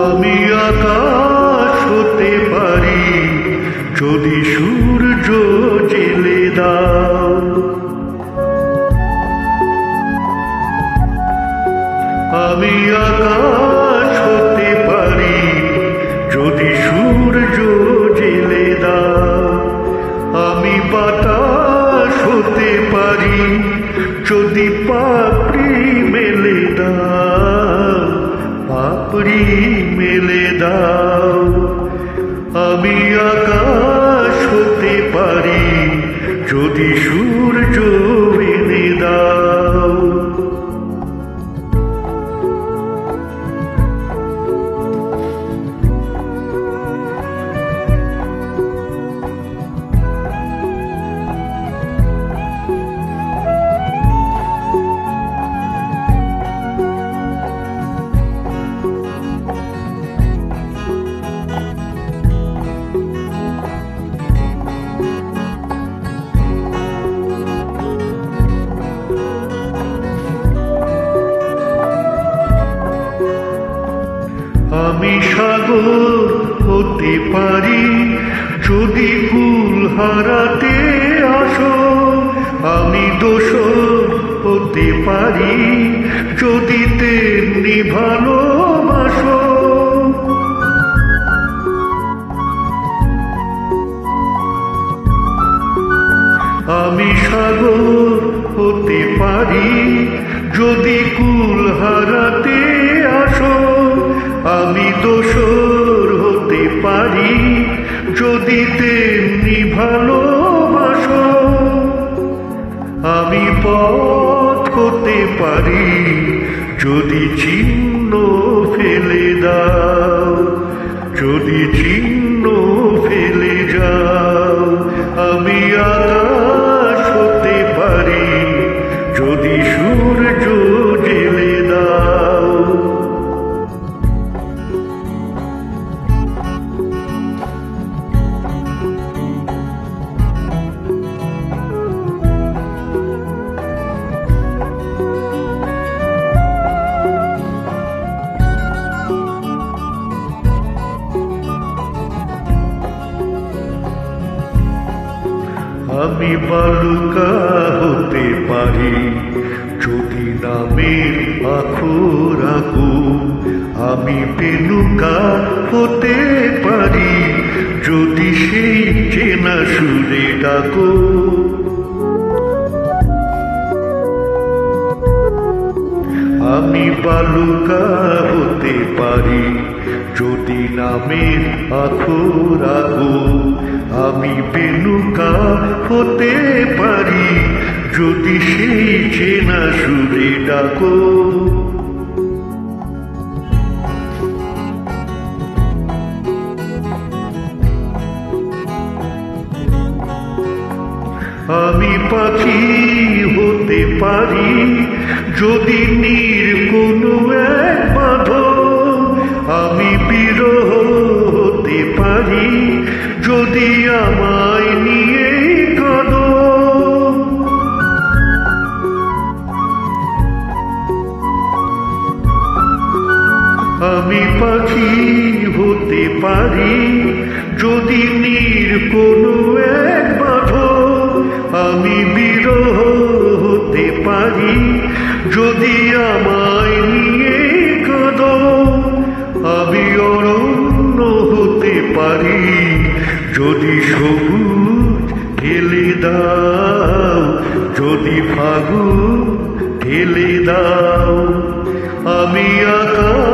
আমি আকাশ হতে পারি যদি সূর্য জেলে দাও। আমি আকাশ হতে পারি যদি সূর্য জেলে দাও। আমি বাতাস হতে পারি যদি পাপড়ি মেলে দাও, পাপড়ি মেলে দাও। আমি আকাশ হতে পারি যদি সূর্য এনে দাও। আমি সাগর হতে পারি যদি কুল হারাতে আসো। আমি দোষর হতে পারি যদি তেমনি ভালোবাসো। আমি সাগর হতে পারি যদি কুল হারাতে আসো। আমি দোষর হতে পারি যদি তেমনি ভালোবাসো। আমি পথ হতে পারি যদি চিহ্ন ফেলে দাও, যদি চিহ্ন ফেলে যাও। আমি আকাশ হতে পারি যদি সূর্য জেলে দাও। আমি বালুকা হতে পারি যদি নামের আখর আঁকো। আমি পেনুকা হতে পারি যদি সেই চেনা সুরে ডাকো। আমি বালুকা হতে পারি যদি নামের আখর আঁকো। আমি পেনুকা হতে পারি যদি সেই চেনা সুরে ডাকো। আমি পাখি হতে পারি যদি নীর কোনো এক বাঁধন। আমি বিরহ হতে পারি যদি আমায় নিয়ে কাঁদো। আমি পাখি হতে পারি যদি নীর কোনো এক বাঁধন। আমি বিরহ হতে পারি যদি আমায় নিয়ে কাঁদো। আমি অরণ্য হতে পারি যদি সবুজ ঢেলে দাও, যদি ফাগুন ঢেলে দাও। আমি আকাশ